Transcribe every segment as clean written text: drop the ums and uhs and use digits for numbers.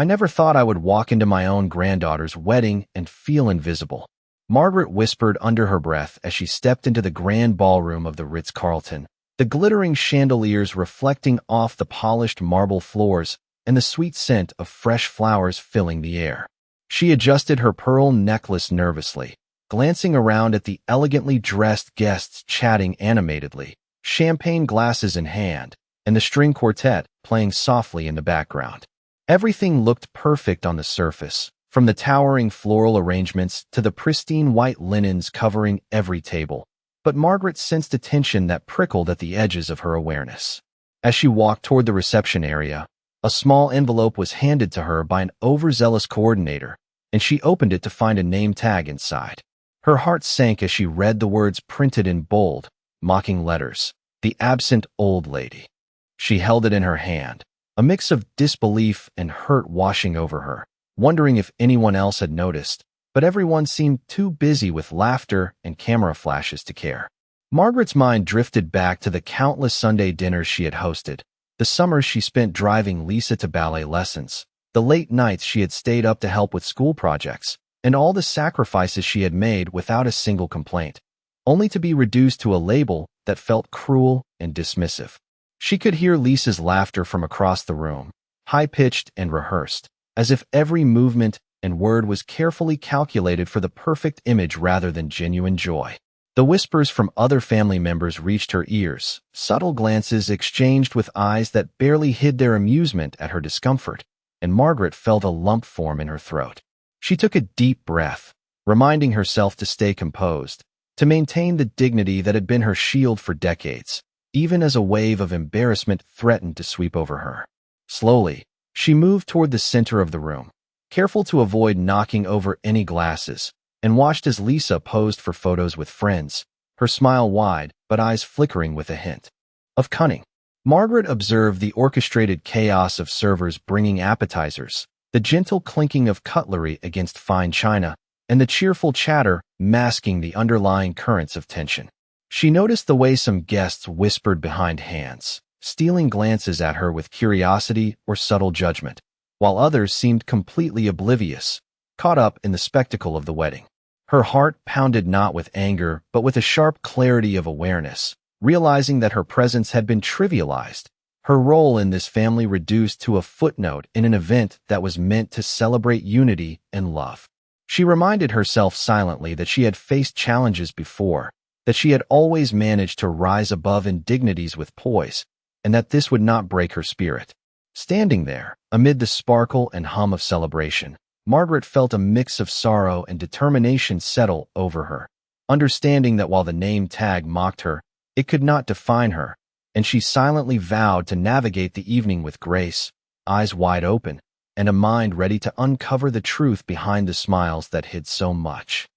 I never thought I would walk into my own granddaughter's wedding and feel invisible," Margaret whispered under her breath as she stepped into the grand ballroom of the Ritz-Carlton, the glittering chandeliers reflecting off the polished marble floors and the sweet scent of fresh flowers filling the air. She adjusted her pearl necklace nervously, glancing around at the elegantly dressed guests chatting animatedly, champagne glasses in hand, and the string quartet playing softly in the background. Everything looked perfect on the surface, from the towering floral arrangements to the pristine white linens covering every table. But Margaret sensed a tension that prickled at the edges of her awareness. As she walked toward the reception area, a small envelope was handed to her by an overzealous coordinator, and she opened it to find a name tag inside. Her heart sank as she read the words printed in bold, mocking letters, "The absent old lady." She held it in her hand, a mix of disbelief and hurt washing over her, wondering if anyone else had noticed, but everyone seemed too busy with laughter and camera flashes to care. Margaret's mind drifted back to the countless Sunday dinners she had hosted, the summers she spent driving Lisa to ballet lessons, the late nights she had stayed up to help with school projects, and all the sacrifices she had made without a single complaint, only to be reduced to a label that felt cruel and dismissive. She could hear Lisa's laughter from across the room, high-pitched and rehearsed, as if every movement and word was carefully calculated for the perfect image rather than genuine joy. The whispers from other family members reached her ears, subtle glances exchanged with eyes that barely hid their amusement at her discomfort, and Margaret felt a lump form in her throat. She took a deep breath, reminding herself to stay composed, to maintain the dignity that had been her shield for decades, even as a wave of embarrassment threatened to sweep over her. Slowly, she moved toward the center of the room, careful to avoid knocking over any glasses, and watched as Lisa posed for photos with friends, her smile wide but eyes flickering with a hint of cunning. Margaret observed the orchestrated chaos of servers bringing appetizers, the gentle clinking of cutlery against fine china, and the cheerful chatter masking the underlying currents of tension. She noticed the way some guests whispered behind hands, stealing glances at her with curiosity or subtle judgment, while others seemed completely oblivious, caught up in the spectacle of the wedding. Her heart pounded not with anger but with a sharp clarity of awareness, realizing that her presence had been trivialized, her role in this family reduced to a footnote in an event that was meant to celebrate unity and love. She reminded herself silently that she had faced challenges before, that she had always managed to rise above indignities with poise, and that this would not break her spirit. Standing there, amid the sparkle and hum of celebration, Margaret felt a mix of sorrow and determination settle over her, understanding that while the name tag mocked her, it could not define her, and she silently vowed to navigate the evening with grace, eyes wide open, and a mind ready to uncover the truth behind the smiles that hid so much.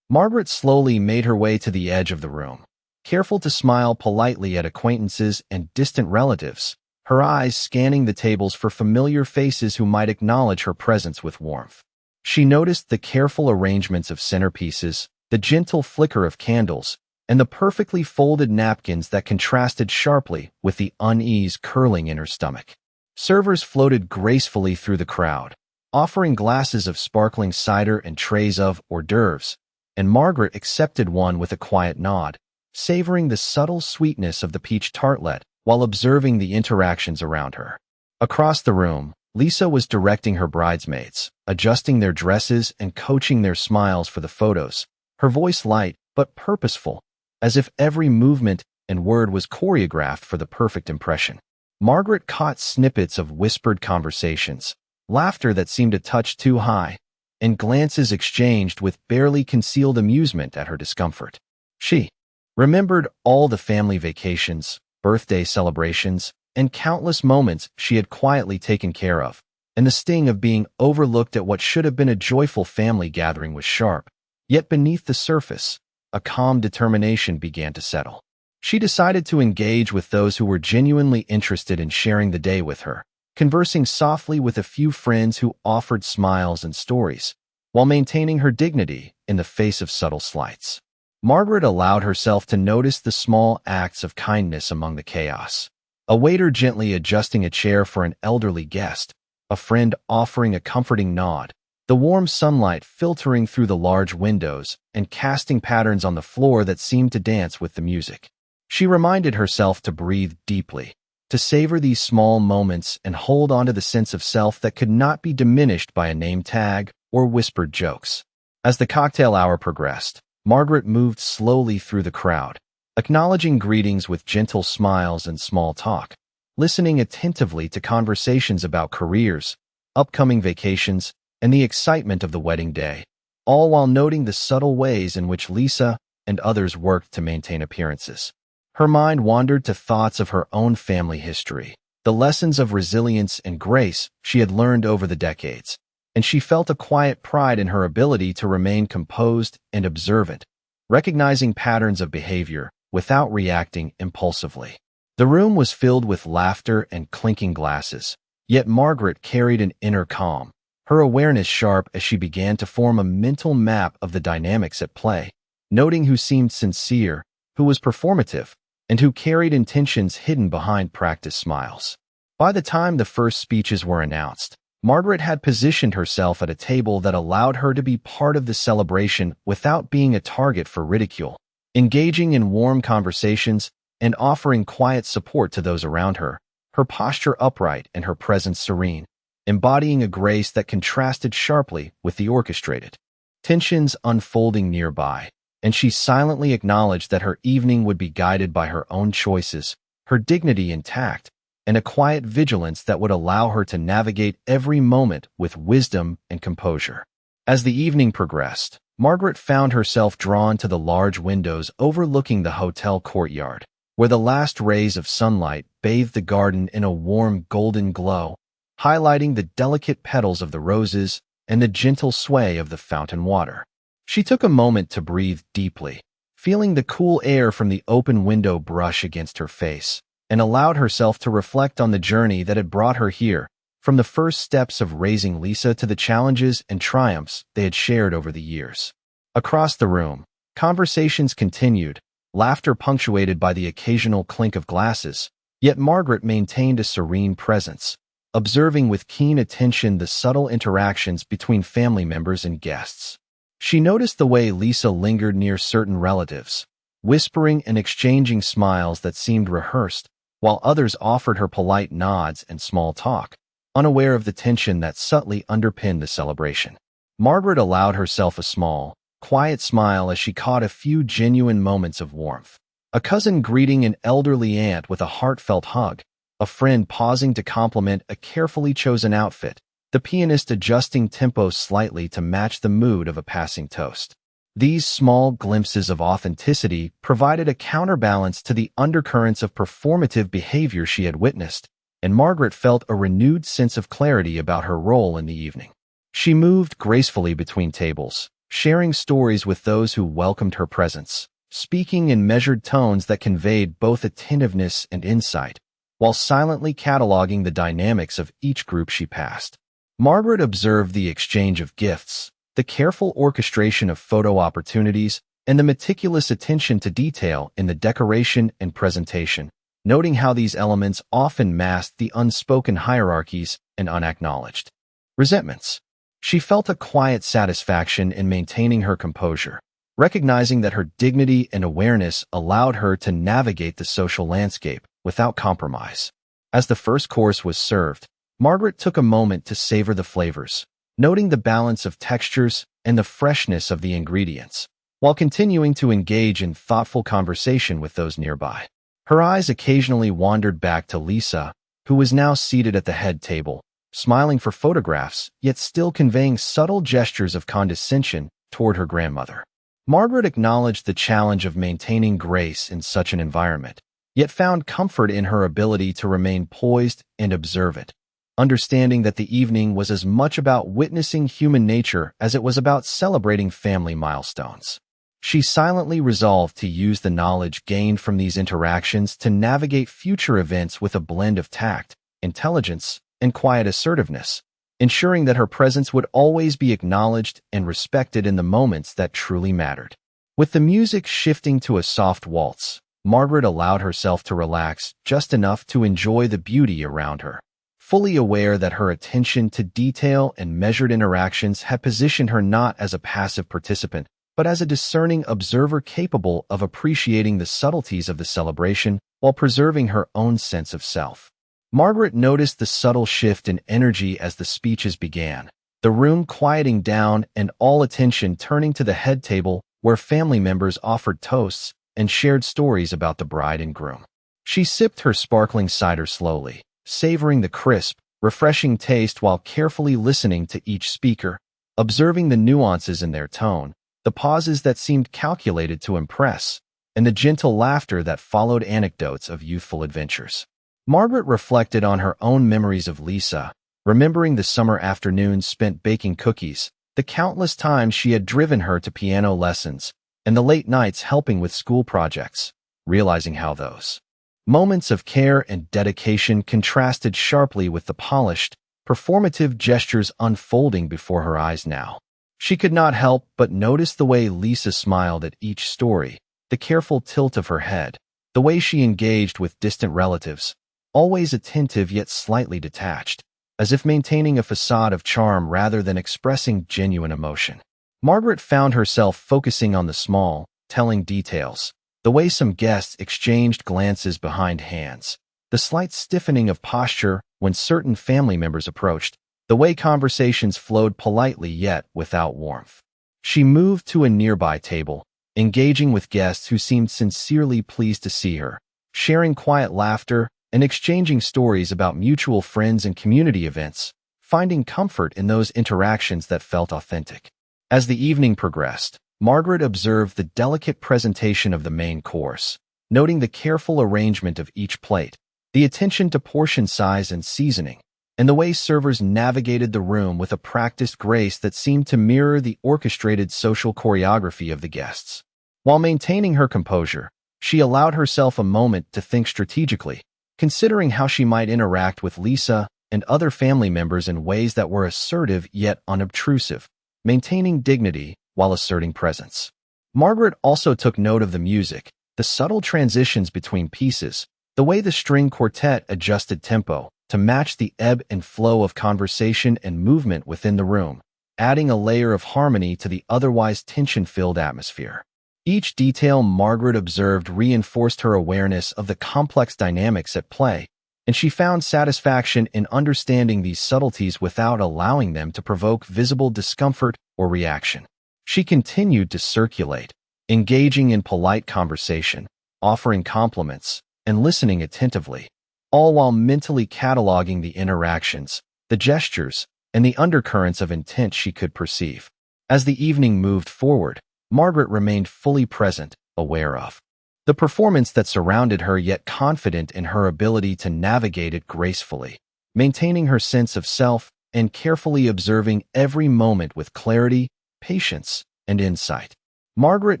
Margaret slowly made her way to the edge of the room, careful to smile politely at acquaintances and distant relatives, her eyes scanning the tables for familiar faces who might acknowledge her presence with warmth. She noticed the careful arrangements of centerpieces, the gentle flicker of candles, and the perfectly folded napkins that contrasted sharply with the unease curling in her stomach. Servers floated gracefully through the crowd, offering glasses of sparkling cider and trays of hors d'oeuvres, and Margaret accepted one with a quiet nod, savoring the subtle sweetness of the peach tartlet while observing the interactions around her. Across the room, Lisa was directing her bridesmaids, adjusting their dresses and coaching their smiles for the photos, her voice light but purposeful, as if every movement and word was choreographed for the perfect impression. Margaret caught snippets of whispered conversations, laughter that seemed a touch too high, and glances exchanged with barely concealed amusement at her discomfort. She remembered all the family vacations, birthday celebrations, and countless moments she had quietly taken care of, and the sting of being overlooked at what should have been a joyful family gathering was sharp. Yet beneath the surface, a calm determination began to settle. She decided to engage with those who were genuinely interested in sharing the day with her, conversing softly with a few friends who offered smiles and stories, while maintaining her dignity in the face of subtle slights. Margaret allowed herself to notice the small acts of kindness among the chaos. A waiter gently adjusting a chair for an elderly guest, a friend offering a comforting nod, the warm sunlight filtering through the large windows and casting patterns on the floor that seemed to dance with the music. She reminded herself to breathe deeply, to savor these small moments and hold on to the sense of self that could not be diminished by a name tag or whispered jokes. As the cocktail hour progressed, Margaret moved slowly through the crowd, acknowledging greetings with gentle smiles and small talk, listening attentively to conversations about careers, upcoming vacations, and the excitement of the wedding day, all while noting the subtle ways in which Lisa and others worked to maintain appearances. Her mind wandered to thoughts of her own family history, the lessons of resilience and grace she had learned over the decades, and she felt a quiet pride in her ability to remain composed and observant, recognizing patterns of behavior without reacting impulsively. The room was filled with laughter and clinking glasses, yet Margaret carried an inner calm, her awareness sharp as she began to form a mental map of the dynamics at play, noting who seemed sincere, who was performative, and who carried intentions hidden behind practiced smiles. By the time the first speeches were announced, Margaret had positioned herself at a table that allowed her to be part of the celebration without being a target for ridicule, engaging in warm conversations and offering quiet support to those around her, her posture upright and her presence serene, embodying a grace that contrasted sharply with the orchestrated tensions unfolding nearby, and she silently acknowledged that her evening would be guided by her own choices, her dignity intact, and a quiet vigilance that would allow her to navigate every moment with wisdom and composure. As the evening progressed, Margaret found herself drawn to the large windows overlooking the hotel courtyard, where the last rays of sunlight bathed the garden in a warm golden glow, highlighting the delicate petals of the roses and the gentle sway of the fountain water. She took a moment to breathe deeply, feeling the cool air from the open window brush against her face, and allowed herself to reflect on the journey that had brought her here, from the first steps of raising Lisa to the challenges and triumphs they had shared over the years. Across the room, conversations continued, laughter punctuated by the occasional clink of glasses, yet Margaret maintained a serene presence, observing with keen attention the subtle interactions between family members and guests. She noticed the way Lisa lingered near certain relatives, whispering and exchanging smiles that seemed rehearsed, while others offered her polite nods and small talk, unaware of the tension that subtly underpinned the celebration. Margaret allowed herself a small, quiet smile as she caught a few genuine moments of warmth. A cousin greeting an elderly aunt with a heartfelt hug, a friend pausing to compliment a carefully chosen outfit, the pianist adjusting tempo slightly to match the mood of a passing toast. These small glimpses of authenticity provided a counterbalance to the undercurrents of performative behavior she had witnessed, and Margaret felt a renewed sense of clarity about her role in the evening. She moved gracefully between tables, sharing stories with those who welcomed her presence, speaking in measured tones that conveyed both attentiveness and insight, while silently cataloging the dynamics of each group she passed. Margaret observed the exchange of gifts, the careful orchestration of photo opportunities, and the meticulous attention to detail in the decoration and presentation, noting how these elements often masked the unspoken hierarchies and unacknowledged resentments. She felt a quiet satisfaction in maintaining her composure, recognizing that her dignity and awareness allowed her to navigate the social landscape without compromise. As the first course was served, Margaret took a moment to savor the flavors, noting the balance of textures and the freshness of the ingredients, while continuing to engage in thoughtful conversation with those nearby. Her eyes occasionally wandered back to Lisa, who was now seated at the head table, smiling for photographs, yet still conveying subtle gestures of condescension toward her grandmother. Margaret acknowledged the challenge of maintaining grace in such an environment, yet found comfort in her ability to remain poised and observant, understanding that the evening was as much about witnessing human nature as it was about celebrating family milestones. She silently resolved to use the knowledge gained from these interactions to navigate future events with a blend of tact, intelligence, and quiet assertiveness, ensuring that her presence would always be acknowledged and respected in the moments that truly mattered. With the music shifting to a soft waltz, Margaret allowed herself to relax just enough to enjoy the beauty around her, fully aware that her attention to detail and measured interactions had positioned her not as a passive participant, but as a discerning observer capable of appreciating the subtleties of the celebration while preserving her own sense of self. Margaret noticed the subtle shift in energy as the speeches began, the room quieting down and all attention turning to the head table where family members offered toasts and shared stories about the bride and groom. She sipped her sparkling cider slowly, savoring the crisp, refreshing taste while carefully listening to each speaker, observing the nuances in their tone, the pauses that seemed calculated to impress, and the gentle laughter that followed anecdotes of youthful adventures. Margaret reflected on her own memories of Lisa, remembering the summer afternoons spent baking cookies, the countless times she had driven her to piano lessons, and the late nights helping with school projects, realizing how those moments of care and dedication contrasted sharply with the polished, performative gestures unfolding before her eyes now. She could not help but notice the way Lisa smiled at each story, the careful tilt of her head, the way she engaged with distant relatives, always attentive yet slightly detached, as if maintaining a facade of charm rather than expressing genuine emotion. Margaret found herself focusing on the small, telling details, the way some guests exchanged glances behind hands, the slight stiffening of posture when certain family members approached, the way conversations flowed politely yet without warmth. She moved to a nearby table, engaging with guests who seemed sincerely pleased to see her, sharing quiet laughter and exchanging stories about mutual friends and community events, finding comfort in those interactions that felt authentic. As the evening progressed, Margaret observed the delicate presentation of the main course, noting the careful arrangement of each plate, the attention to portion size and seasoning, and the way servers navigated the room with a practiced grace that seemed to mirror the orchestrated social choreography of the guests. While maintaining her composure, she allowed herself a moment to think strategically, considering how she might interact with Lisa and other family members in ways that were assertive yet unobtrusive, maintaining dignity while asserting presence. Margaret also took note of the music, the subtle transitions between pieces, the way the string quartet adjusted tempo to match the ebb and flow of conversation and movement within the room, adding a layer of harmony to the otherwise tension-filled atmosphere. Each detail Margaret observed reinforced her awareness of the complex dynamics at play, and she found satisfaction in understanding these subtleties without allowing them to provoke visible discomfort or reaction. She continued to circulate, engaging in polite conversation, offering compliments, and listening attentively, all while mentally cataloging the interactions, the gestures, and the undercurrents of intent she could perceive. As the evening moved forward, Margaret remained fully present, aware of the performance that surrounded her yet confident in her ability to navigate it gracefully, maintaining her sense of self and carefully observing every moment with clarity, patience, and insight. Margaret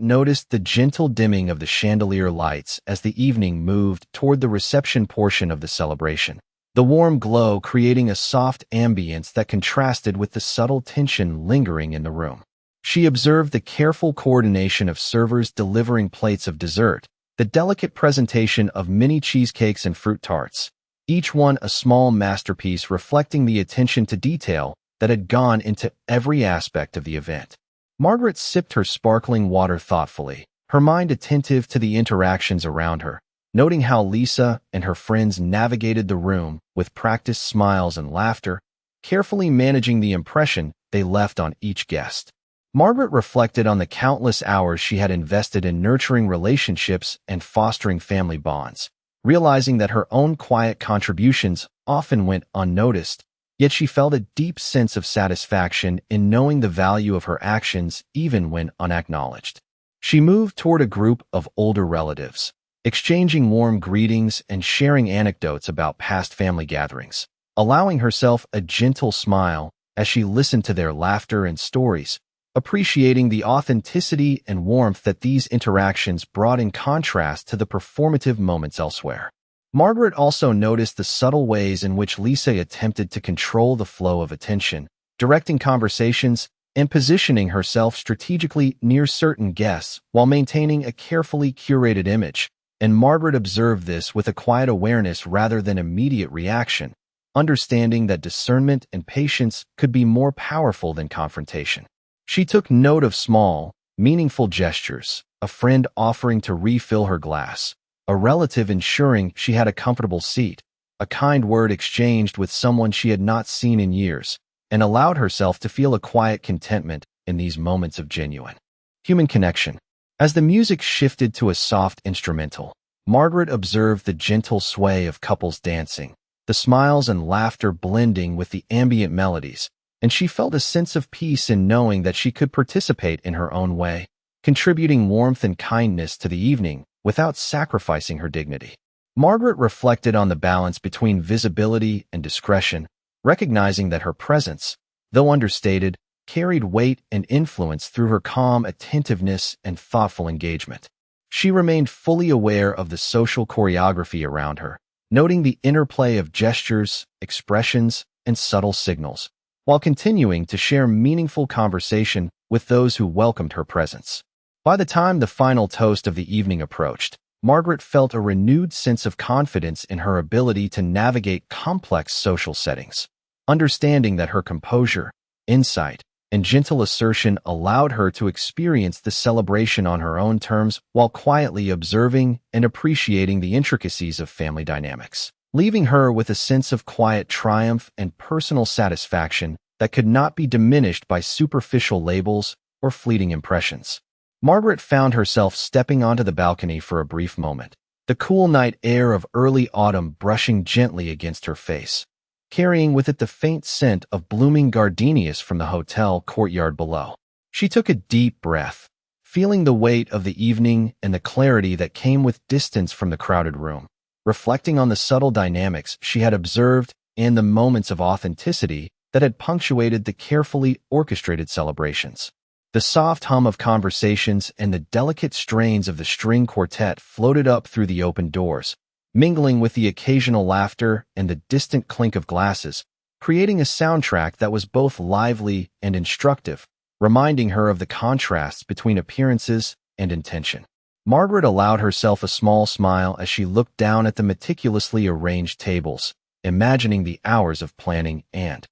noticed the gentle dimming of the chandelier lights as the evening moved toward the reception portion of the celebration, the warm glow creating a soft ambience that contrasted with the subtle tension lingering in the room. She observed the careful coordination of servers delivering plates of dessert, the delicate presentation of mini cheesecakes and fruit tarts, each one a small masterpiece reflecting the attention to detail that had gone into every aspect of the event. Margaret sipped her sparkling water thoughtfully, her mind attentive to the interactions around her, noting how Lisa and her friends navigated the room with practiced smiles and laughter, carefully managing the impression they left on each guest. Margaret reflected on the countless hours she had invested in nurturing relationships and fostering family bonds, realizing that her own quiet contributions often went unnoticed, yet she felt a deep sense of satisfaction in knowing the value of her actions even when unacknowledged. She moved toward a group of older relatives, exchanging warm greetings and sharing anecdotes about past family gatherings, allowing herself a gentle smile as she listened to their laughter and stories, appreciating the authenticity and warmth that these interactions brought in contrast to the performative moments elsewhere. Margaret also noticed the subtle ways in which Lisa attempted to control the flow of attention, directing conversations and positioning herself strategically near certain guests while maintaining a carefully curated image, and Margaret observed this with a quiet awareness rather than immediate reaction, understanding that discernment and patience could be more powerful than confrontation. She took note of small, meaningful gestures, a friend offering to refill her glass, a relative ensuring she had a comfortable seat, a kind word exchanged with someone she had not seen in years, and allowed herself to feel a quiet contentment in these moments of genuine human connection. As the music shifted to a soft instrumental, Margaret observed the gentle sway of couples dancing, the smiles and laughter blending with the ambient melodies, and she felt a sense of peace in knowing that she could participate in her own way, contributing warmth and kindness to the evening without sacrificing her dignity. Margaret reflected on the balance between visibility and discretion, recognizing that her presence, though understated, carried weight and influence through her calm attentiveness and thoughtful engagement. She remained fully aware of the social choreography around her, noting the interplay of gestures, expressions, and subtle signals, while continuing to share meaningful conversation with those who welcomed her presence. By the time the final toast of the evening approached, Margaret felt a renewed sense of confidence in her ability to navigate complex social settings, understanding that her composure, insight, and gentle assertion allowed her to experience the celebration on her own terms while quietly observing and appreciating the intricacies of family dynamics, leaving her with a sense of quiet triumph and personal satisfaction that could not be diminished by superficial labels or fleeting impressions. Margaret found herself stepping onto the balcony for a brief moment, the cool night air of early autumn brushing gently against her face, carrying with it the faint scent of blooming gardenias from the hotel courtyard below. She took a deep breath, feeling the weight of the evening and the clarity that came with distance from the crowded room, reflecting on the subtle dynamics she had observed and the moments of authenticity that had punctuated the carefully orchestrated celebrations. The soft hum of conversations and the delicate strains of the string quartet floated up through the open doors, mingling with the occasional laughter and the distant clink of glasses, creating a soundtrack that was both lively and instructive, reminding her of the contrasts between appearances and intention. Margaret allowed herself a small smile as she looked down at the meticulously arranged tables, imagining the hours of planning and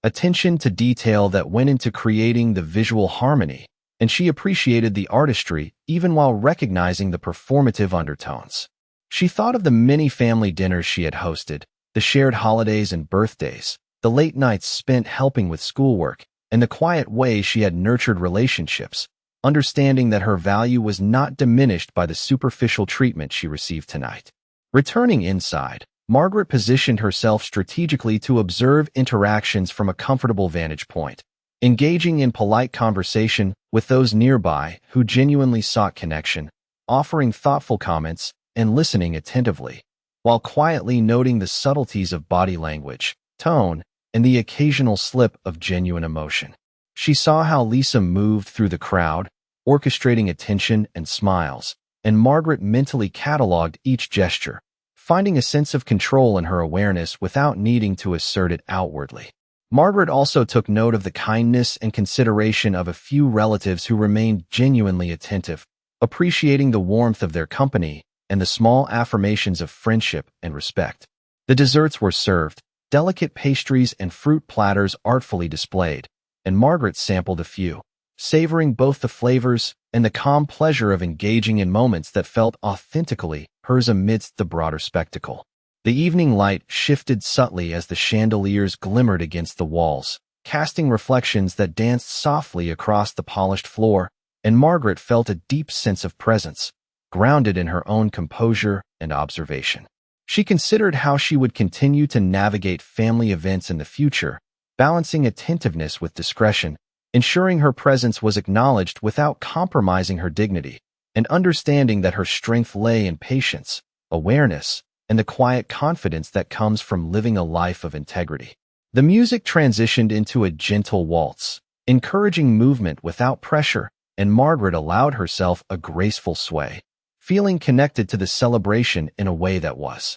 attention to detail that went into creating the visual harmony, and she appreciated the artistry even while recognizing the performative undertones. She thought of the many family dinners she had hosted, the shared holidays and birthdays, the late nights spent helping with schoolwork, and the quiet way she had nurtured relationships, understanding that her value was not diminished by the superficial treatment she received tonight. Returning inside, Margaret positioned herself strategically to observe interactions from a comfortable vantage point, engaging in polite conversation with those nearby who genuinely sought connection, offering thoughtful comments, and listening attentively, while quietly noting the subtleties of body language, tone, and the occasional slip of genuine emotion. She saw how Lisa moved through the crowd, orchestrating attention and smiles, and Margaret mentally cataloged each gesture, finding a sense of control in her awareness without needing to assert it outwardly. Margaret also took note of the kindness and consideration of a few relatives who remained genuinely attentive, appreciating the warmth of their company and the small affirmations of friendship and respect. The desserts were served, delicate pastries and fruit platters artfully displayed, and Margaret sampled a few, savoring both the flavors and the calm pleasure of engaging in moments that felt authentically hers amidst the broader spectacle. The evening light shifted subtly as the chandeliers glimmered against the walls, casting reflections that danced softly across the polished floor, and Margaret felt a deep sense of presence, grounded in her own composure and observation. She considered how she would continue to navigate family events in the future, balancing attentiveness with discretion, ensuring her presence was acknowledged without compromising her dignity, and understanding that her strength lay in patience, awareness, and the quiet confidence that comes from living a life of integrity. The music transitioned into a gentle waltz, encouraging movement without pressure, and Margaret allowed herself a graceful sway, feeling connected to the celebration in a way that was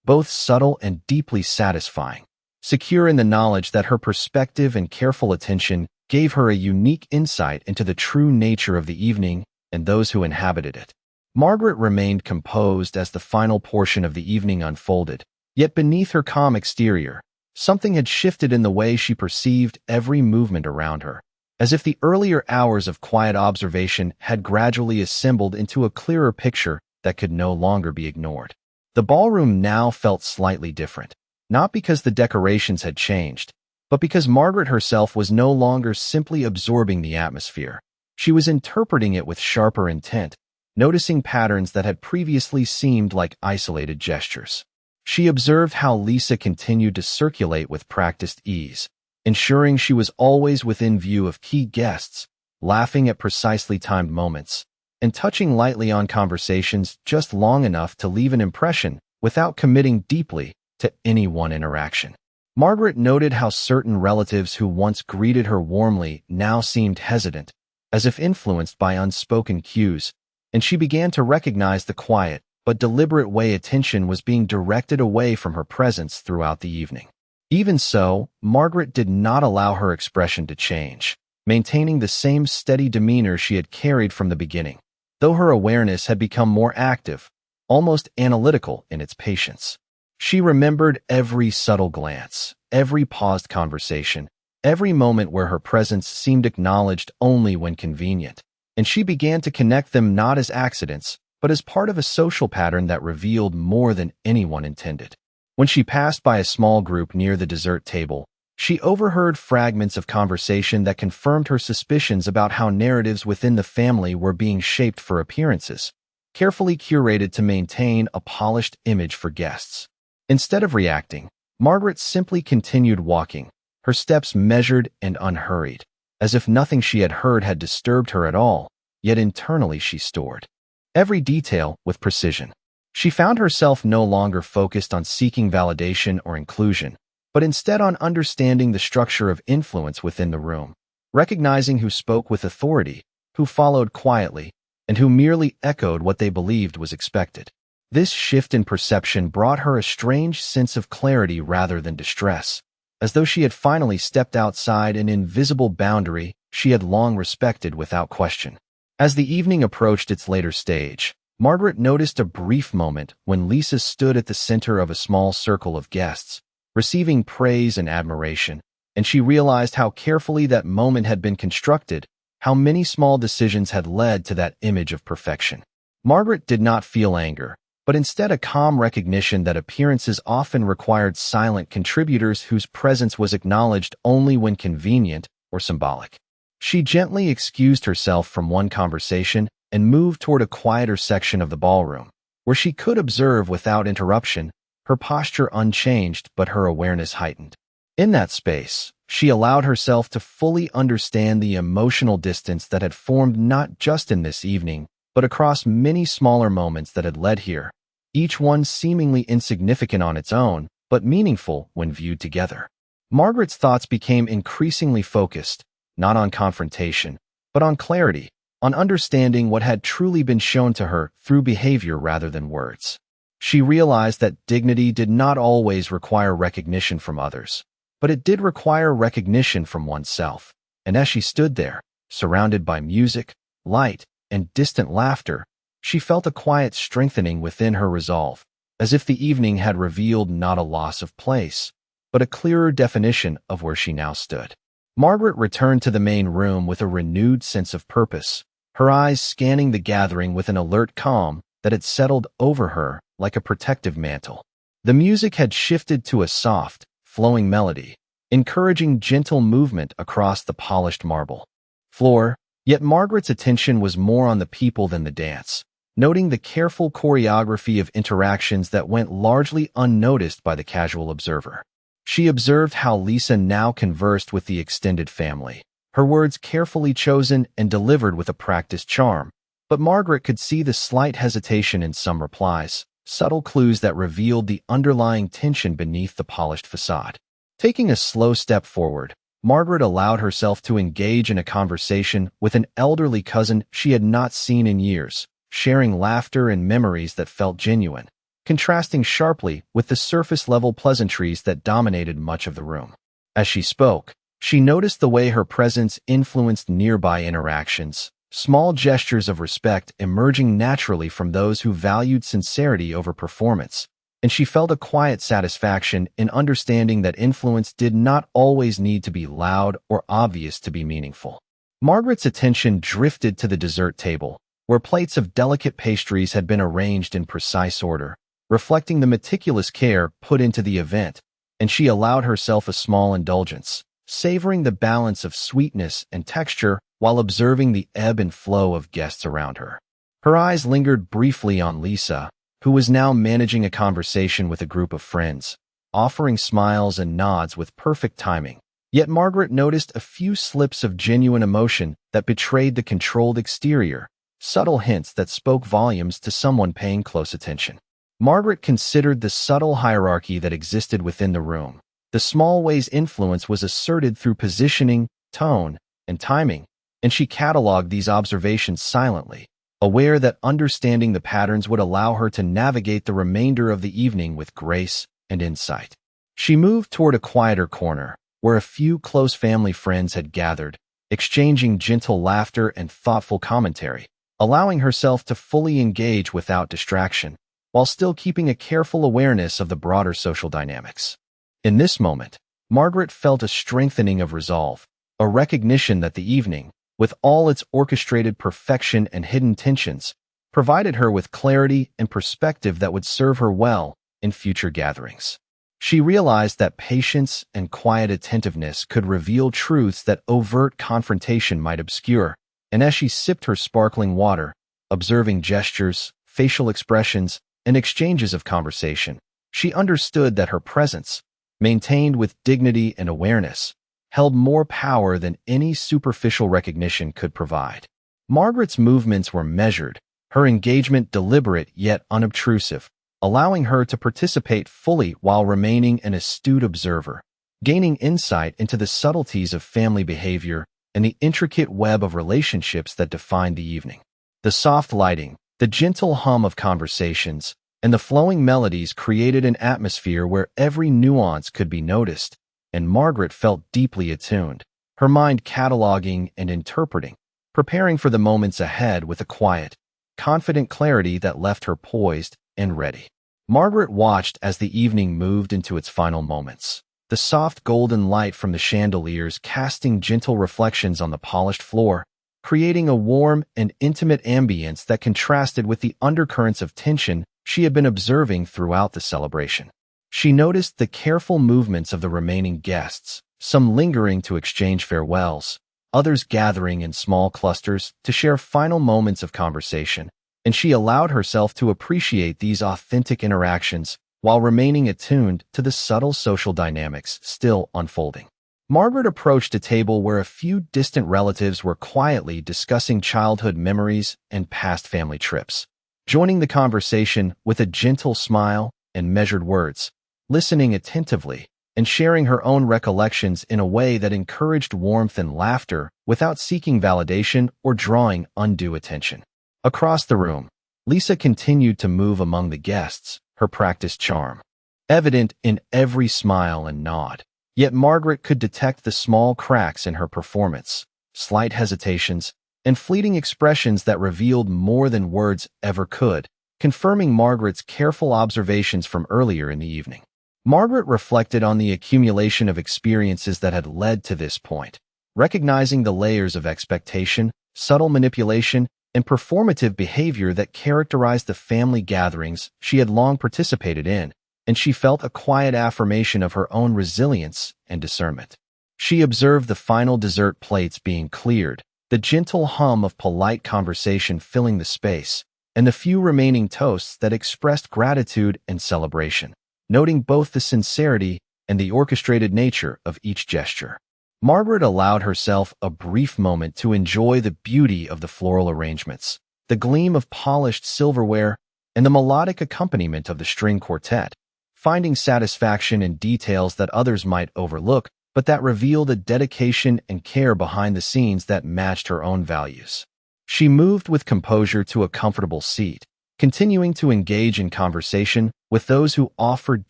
both subtle and deeply satisfying, secure in the knowledge that her perspective and careful attention gave her a unique insight into the true nature of the evening and those who inhabited it. Margaret remained composed as the final portion of the evening unfolded, yet beneath her calm exterior, Something had shifted in the way she perceived every movement around her, as if the earlier hours of quiet observation had gradually assembled into a clearer picture that could no longer be ignored. The ballroom now felt slightly different, not because the decorations had changed, but because Margaret herself was no longer simply absorbing the atmosphere. She was interpreting it with sharper intent, noticing patterns that had previously seemed like isolated gestures. She observed how Lisa continued to circulate with practiced ease, ensuring she was always within view of key guests, laughing at precisely timed moments, and touching lightly on conversations just long enough to leave an impression without committing deeply to any one interaction. Margaret noted how certain relatives who once greeted her warmly now seemed hesitant, as if influenced by unspoken cues, and she began to recognize the quiet but deliberate way attention was being directed away from her presence throughout the evening. Even so, Margaret did not allow her expression to change, maintaining the same steady demeanor she had carried from the beginning, though her awareness had become more active, almost analytical in its patience. She remembered every subtle glance, every paused conversation, every moment where her presence seemed acknowledged only when convenient, and she began to connect them not as accidents, but as part of a social pattern that revealed more than anyone intended. When she passed by a small group near the dessert table, she overheard fragments of conversation that confirmed her suspicions about how narratives within the family were being shaped for appearances, carefully curated to maintain a polished image for guests. Instead of reacting, Margaret simply continued walking, her steps measured and unhurried, as if nothing she had heard had disturbed her at all, yet internally she stored every detail with precision. She found herself no longer focused on seeking validation or inclusion, but instead on understanding the structure of influence within the room, recognizing who spoke with authority, who followed quietly, and who merely echoed what they believed was expected. This shift in perception brought her a strange sense of clarity rather than distress, as though she had finally stepped outside an invisible boundary she had long respected without question. As the evening approached its later stage, Margaret noticed a brief moment when Lisa stood at the center of a small circle of guests, receiving praise and admiration, and she realized how carefully that moment had been constructed, how many small decisions had led to that image of perfection. Margaret did not feel anger, but instead a calm recognition that appearances often required silent contributors whose presence was acknowledged only when convenient or symbolic. She gently excused herself from one conversation and moved toward a quieter section of the ballroom, where she could observe without interruption, her posture unchanged but her awareness heightened. In that space, she allowed herself to fully understand the emotional distance that had formed not just in this evening, but across many smaller moments that had led here, each one seemingly insignificant on its own, but meaningful when viewed together. Margaret's thoughts became increasingly focused, not on confrontation, but on clarity, on understanding what had truly been shown to her through behavior rather than words. She realized that dignity did not always require recognition from others, but it did require recognition from oneself. And as she stood there, surrounded by music, light, and distant laughter, she felt a quiet strengthening within her resolve, as if the evening had revealed not a loss of place, but a clearer definition of where she now stood. Margaret returned to the main room with a renewed sense of purpose, her eyes scanning the gathering with an alert calm that had settled over her like a protective mantle. The music had shifted to a soft, flowing melody, encouraging gentle movement across the polished marble floor, yet Margaret's attention was more on the people than the dance, noting the careful choreography of interactions that went largely unnoticed by the casual observer. She observed how Lisa now conversed with the extended family, her words carefully chosen and delivered with a practiced charm, but Margaret could see the slight hesitation in some replies, subtle clues that revealed the underlying tension beneath the polished facade. Taking a slow step forward, Margaret allowed herself to engage in a conversation with an elderly cousin she had not seen in years, sharing laughter and memories that felt genuine, contrasting sharply with the surface-level pleasantries that dominated much of the room. As she spoke, she noticed the way her presence influenced nearby interactions, small gestures of respect emerging naturally from those who valued sincerity over performance, and she felt a quiet satisfaction in understanding that influence did not always need to be loud or obvious to be meaningful. Margaret's attention drifted to the dessert table, where plates of delicate pastries had been arranged in precise order, reflecting the meticulous care put into the event, and she allowed herself a small indulgence, savoring the balance of sweetness and texture while observing the ebb and flow of guests around her. Her eyes lingered briefly on Lisa, who was now managing a conversation with a group of friends, offering smiles and nods with perfect timing. Yet Margaret noticed a few slips of genuine emotion that betrayed the controlled exterior, subtle hints that spoke volumes to someone paying close attention. Margaret considered the subtle hierarchy that existed within the room. The small ways influence was asserted through positioning, tone, and timing, and she cataloged these observations silently, aware that understanding the patterns would allow her to navigate the remainder of the evening with grace and insight. She moved toward a quieter corner, where a few close family friends had gathered, exchanging gentle laughter and thoughtful commentary, allowing herself to fully engage without distraction, while still keeping a careful awareness of the broader social dynamics. In this moment, Margaret felt a strengthening of resolve, a recognition that the evening, with all its orchestrated perfection and hidden tensions, provided her with clarity and perspective that would serve her well in future gatherings. She realized that patience and quiet attentiveness could reveal truths that overt confrontation might obscure, and as she sipped her sparkling water, observing gestures, facial expressions, and exchanges of conversation, she understood that her presence, maintained with dignity and awareness, held more power than any superficial recognition could provide. Margaret's movements were measured, her engagement deliberate yet unobtrusive, allowing her to participate fully while remaining an astute observer, gaining insight into the subtleties of family behavior and the intricate web of relationships that defined the evening. The soft lighting, the gentle hum of conversations, and the flowing melodies created an atmosphere where every nuance could be noticed, and Margaret felt deeply attuned, her mind cataloging and interpreting, preparing for the moments ahead with a quiet, confident clarity that left her poised and ready. Margaret watched as the evening moved into its final moments, the soft golden light from the chandeliers casting gentle reflections on the polished floor, creating a warm and intimate ambience that contrasted with the undercurrents of tension she had been observing throughout the celebration. She noticed the careful movements of the remaining guests, some lingering to exchange farewells, others gathering in small clusters to share final moments of conversation, and she allowed herself to appreciate these authentic interactions while remaining attuned to the subtle social dynamics still unfolding. Margaret approached a table where a few distant relatives were quietly discussing childhood memories and past family trips, joining the conversation with a gentle smile and measured words, listening attentively, and sharing her own recollections in a way that encouraged warmth and laughter without seeking validation or drawing undue attention. Across the room, Lisa continued to move among the guests, her practiced charm evident in every smile and nod. Yet Margaret could detect the small cracks in her performance, slight hesitations, and fleeting expressions that revealed more than words ever could, confirming Margaret's careful observations from earlier in the evening. Margaret reflected on the accumulation of experiences that had led to this point, recognizing the layers of expectation, subtle manipulation, and performative behavior that characterized the family gatherings she had long participated in, and she felt a quiet affirmation of her own resilience and discernment. She observed the final dessert plates being cleared, the gentle hum of polite conversation filling the space, and the few remaining toasts that expressed gratitude and celebration, noting both the sincerity and the orchestrated nature of each gesture. Margaret allowed herself a brief moment to enjoy the beauty of the floral arrangements, the gleam of polished silverware, and the melodic accompaniment of the string quartet, finding satisfaction in details that others might overlook, but that revealed a dedication and care behind the scenes that matched her own values. She moved with composure to a comfortable seat, continuing to engage in conversation with those who offered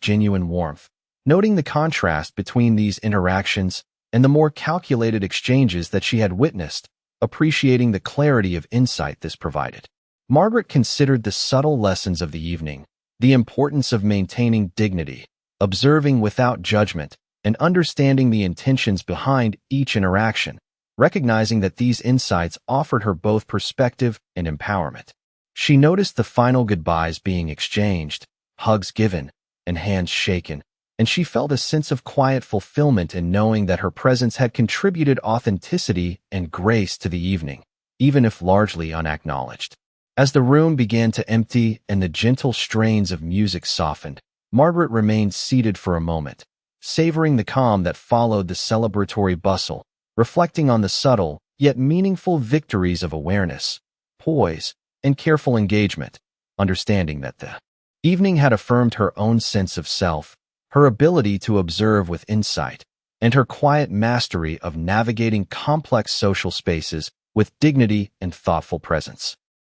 genuine warmth, noting the contrast between these interactions and the more calculated exchanges that she had witnessed, appreciating the clarity of insight this provided. Margaret considered the subtle lessons of the evening, the importance of maintaining dignity, observing without judgment, and understanding the intentions behind each interaction, recognizing that these insights offered her both perspective and empowerment. She noticed the final goodbyes being exchanged, hugs given, and hands shaken, and she felt a sense of quiet fulfillment in knowing that her presence had contributed authenticity and grace to the evening, even if largely unacknowledged. As the room began to empty and the gentle strains of music softened, Margaret remained seated for a moment, savoring the calm that followed the celebratory bustle, reflecting on the subtle, yet meaningful victories of awareness, poise, and careful engagement, understanding that the evening had affirmed her own sense of self, her ability to observe with insight, and her quiet mastery of navigating complex social spaces with dignity and thoughtful presence.